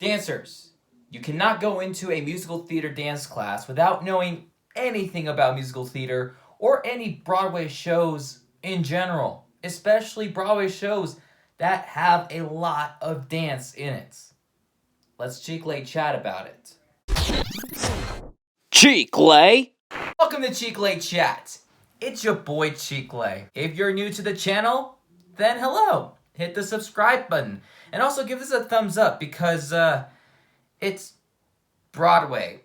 Dancers, you cannot go into a musical theater dance class without knowing anything about musical theater or any Broadway shows in general, especially Broadway shows that have a lot of dance in it. Let's Chicle chat about it. Chicle! Welcome to Chicle Chat. It's your boy Chicle. If you're new to the channel, then hello. Hit the subscribe button and also give this a thumbs up because it's Broadway.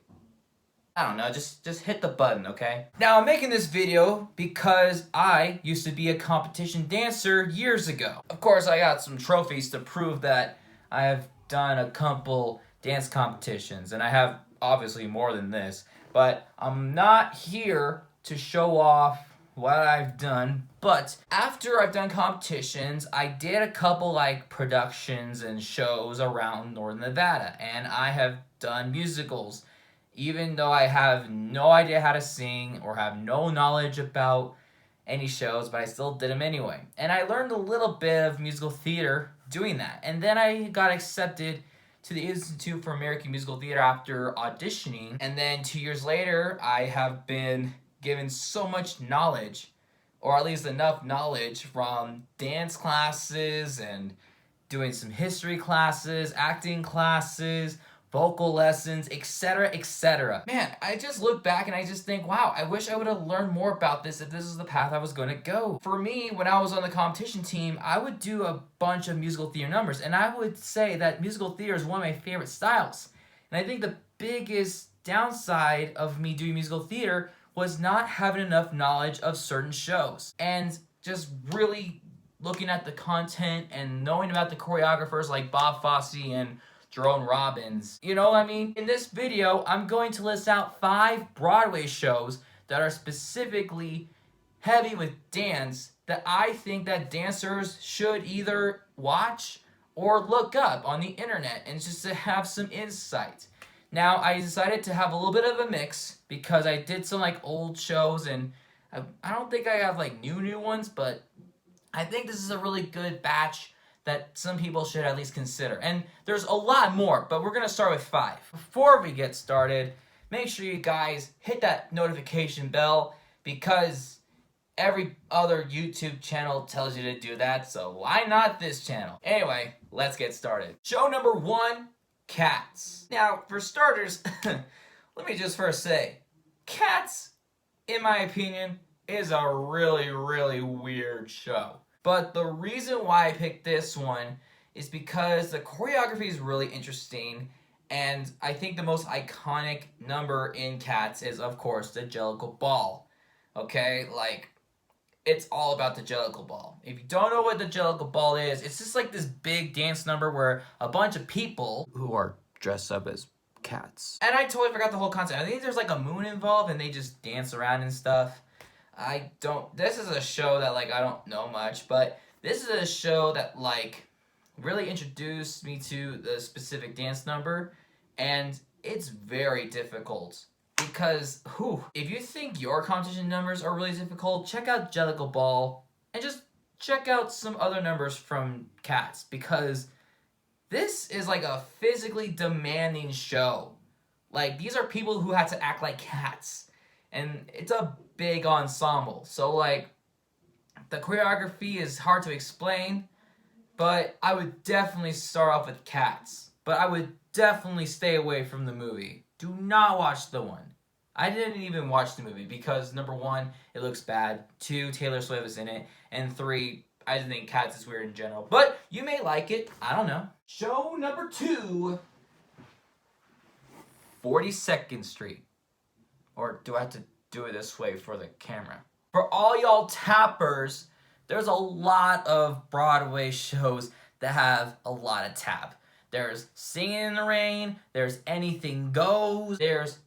I don't know, just hit the button, okay? Now, I'm making this video because I used to be a competition dancer years ago. Of course, I got some trophies to prove that I have done a couple dance competitions, and I have obviously more than this, but I'm not here to show off what I've done. But after I've done competitions, I did a couple like productions and shows around Northern Nevada, and I have done musicals. Even though I have no idea how to sing or have no knowledge about any shows, but I still did them anyway. And I learned a little bit of musical theater doing that. And then I got accepted to the Institute for American Musical Theater after auditioning. And then 2 years later, I have been given so much knowledge, or at least enough knowledge from dance classes and doing some history classes, acting classes, vocal lessons, etc., etc. Man, I just look back and I just think, wow, I wish I would have learned more about this if this is the path I was going to go. For me, when I was on the competition team, I would do a bunch of musical theater numbers, and I would say that musical theater is one of my favorite styles. And I think the biggest downside of me doing musical theater was not having enough knowledge of certain shows, and just really looking at the content and knowing about the choreographers like Bob Fosse and Jerome Robbins. You know what I mean? In this video, I'm going to list out 5 Broadway shows that are specifically heavy with dance that I think that dancers should either watch or look up on the internet, and just to have some insight. Now, I decided to have a little bit of a mix because I did some like old shows, and I don't think I have like new ones, but I think this is a really good batch that some people should at least consider. And there's a lot more, but we're gonna start with 5. Before we get started, make sure you guys hit that notification bell because every other YouTube channel tells you to do that, so why not this channel? Anyway, let's get started. Show number 1, Cats. Now, for starters, let me just first say, Cats, in my opinion, is a really weird show. But the reason why I picked this one is because the choreography is really interesting, and I think the most iconic number in Cats is, of course, the Jellicle Ball. Okay, like, it's all about the Jellicle Ball. If you don't know what the Jellicle Ball is, it's just like this big dance number where a bunch of people who are dressed up as cats. And I totally forgot the whole concept. I think there's like a moon involved and they just dance around and stuff. This is a show that, like, I don't know much, but this is a show that, like, really introduced me to the specific dance number, and it's very difficult because, if you think your competition numbers are really difficult, check out Jellicle Ball, and just check out some other numbers from Cats, because this is, like, a physically demanding show. Like, these are people who had to act like cats, and it's a big ensemble. So, like, the choreography is hard to explain, but I would definitely start off with Cats. But I would definitely stay away from the movie. Do not watch the one. I didn't even watch the movie because, number 1, it looks bad. 2, Taylor Swift is in it. And 3, I just think Cats is weird in general. But you may like it. I don't know. Show number 2, 42nd Street. Or do I have to do it this way for the camera? For all y'all tappers, there's a lot of Broadway shows that have a lot of tap. There's Singing in the Rain, there's Anything Goes, there's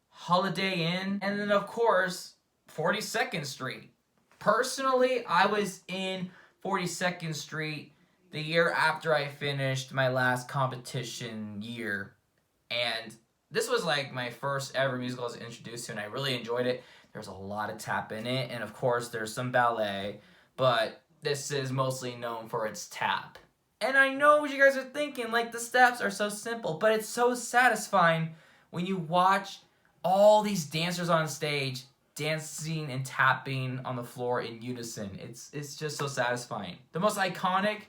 Holiday Inn, and then of course, 42nd Street. Personally, I was in 42nd Street the year after I finished my last competition year, and this was like my first ever musical I was introduced to, and I really enjoyed it. There's a lot of tap in it, and of course there's some ballet, but this is mostly known for its tap. And I know what you guys are thinking, like the steps are so simple, but it's so satisfying when you watch all these dancers on stage dancing and tapping on the floor in unison. It's just so satisfying. The most iconic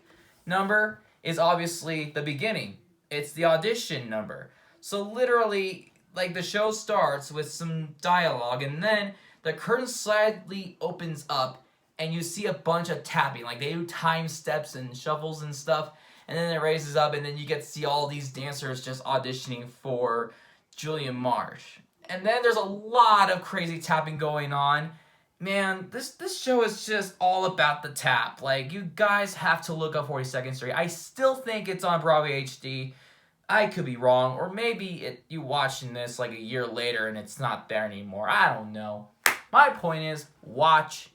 number is obviously the beginning. It's the audition number. So literally, like the show starts with some dialogue and then the curtain slightly opens up and you see a bunch of tapping. Like they do time steps and shuffles and stuff, and then it raises up and then you get to see all these dancers just auditioning for Julian Marsh. And then there's a lot of crazy tapping going on. Man, this show is just all about the tap. Like, you guys have to look up 42nd Street. I still think it's on Broadway HD. I could be wrong, or maybe you watching this like a year later and it's not there anymore. I don't know. My point is, watch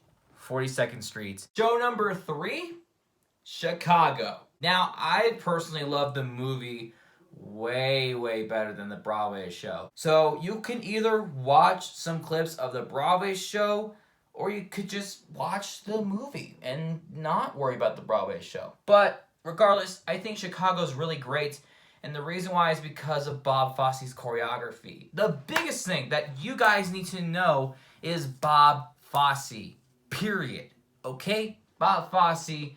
42nd Street. Show number 3, Chicago. Now, I personally love the movie way better than the Broadway show. So you can either watch some clips of the Broadway show or you could just watch the movie and not worry about the Broadway show. But regardless, I think Chicago's really great, and the reason why is because of Bob Fosse's choreography. The biggest thing that you guys need to know is Bob Fosse, period. Okay? Bob Fosse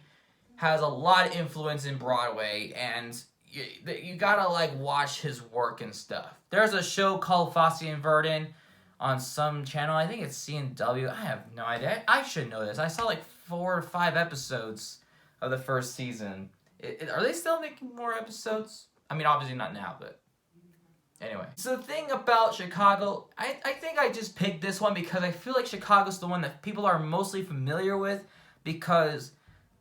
has a lot of influence in Broadway, and you gotta like watch his work and stuff. There's a show called Fosse and Verdon on some channel. I think it's CNW. I have no idea. I should know this. I saw like 4 or 5 episodes of the first season. Are they still making more episodes? I mean, obviously not now, but anyway. So the thing about Chicago, I think I just picked this one because I feel like Chicago's the one that people are mostly familiar with because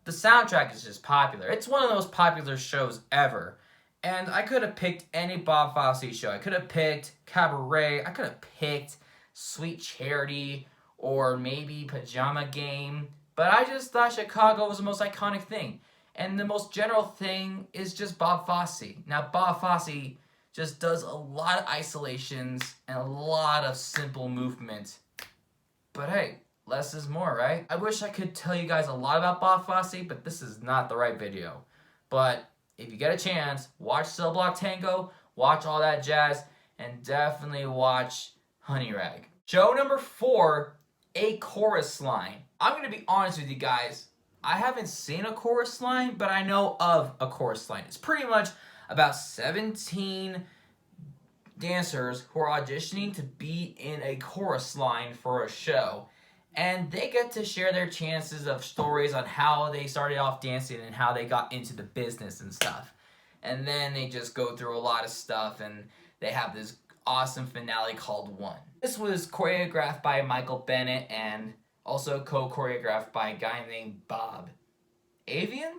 the soundtrack is just popular. It's one of the most popular shows ever. And I could have picked any Bob Fosse show. I could have picked Cabaret. I could have picked Sweet Charity or maybe Pajama Game. But I just thought Chicago was the most iconic thing. And the most general thing is just Bob Fosse. Now, Bob Fosse just does a lot of isolations and a lot of simple movement. But hey, less is more, right? I wish I could tell you guys a lot about Bob Fosse, but this is not the right video. But if you get a chance, watch Cell Block Tango, watch all that jazz, and definitely watch Honey Rag. Show number 4, a chorus line. I'm going to be honest with you guys. I haven't seen a chorus line, but I know of a chorus line. It's pretty much about 17 dancers who are auditioning to be in a chorus line for a show. And they get to share their chances of stories on how they started off dancing and how they got into the business and stuff. And then they just go through a lot of stuff and they have this awesome finale called One. This was choreographed by Michael Bennett and also co-choreographed by a guy named Bob Avian?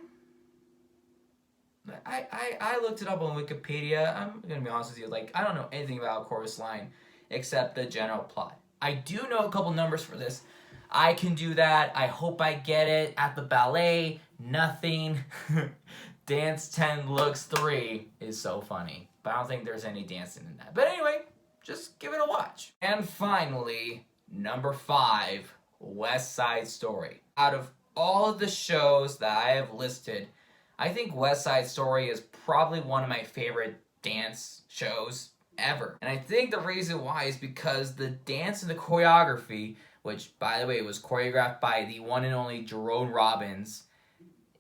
I looked it up on Wikipedia. I'm gonna be honest with you, like, I don't know anything about a chorus line except the general plot. I do know a couple numbers for this. I can do that. I hope I get it. At the ballet, nothing. Dance 10 looks 3 is so funny. But I don't think there's any dancing in that. But anyway, just give it a watch. And finally, number 5, West Side Story. Out of all of the shows that I have listed, I think West Side Story is probably one of my favorite dance shows ever. And I think the reason why is because the dance and the choreography, which by the way was choreographed by the one and only Jerome Robbins,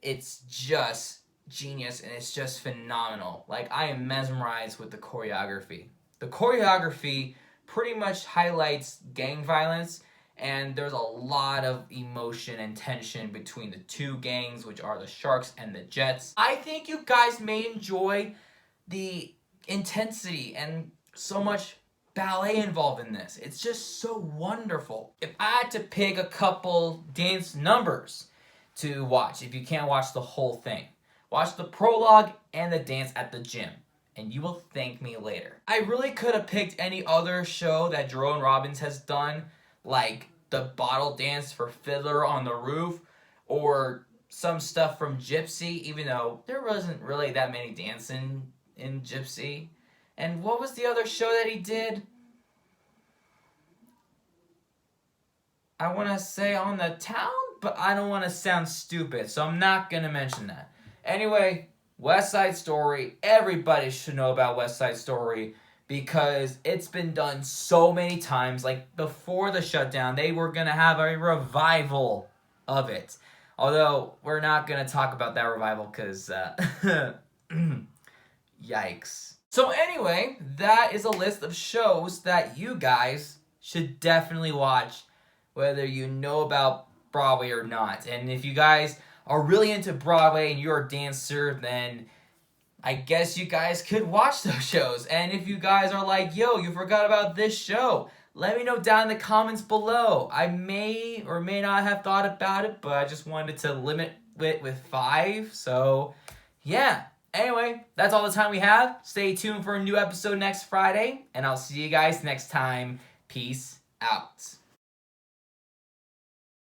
it's just genius and it's just phenomenal. Like, I am mesmerized with the choreography. The choreography pretty much highlights gang violence, and there's a lot of emotion and tension between the two gangs, which are the Sharks and the Jets. I think you guys may enjoy the intensity and so much ballet involved in this. It's just so wonderful. If I had to pick a couple dance numbers to watch, if you can't watch the whole thing, watch the prologue and the dance at the gym, and you will thank me later. I really could have picked any other show that Jerome Robbins has done, like the bottle dance for Fiddler on the Roof, or some stuff from Gypsy, even though there wasn't really that many dancing in Gypsy. And what was the other show that he did? I want to say On the Town, but I don't want to sound stupid, so I'm not going to mention that. Anyway, West Side Story, everybody should know about West Side Story because it's been done so many times. Like before the shutdown, they were going to have a revival of it. Although we're not going to talk about that revival because yikes. So anyway, that is a list of shows that you guys should definitely watch, whether you know about Broadway or not. And if you guys are really into Broadway and you're a dancer, then I guess you guys could watch those shows. And if you guys are like, yo, you forgot about this show, let me know down in the comments below. I may or may not have thought about it, but I just wanted to limit it with 5. So, yeah. Anyway, that's all the time we have. Stay tuned for a new episode next Friday, and I'll see you guys next time. Peace out.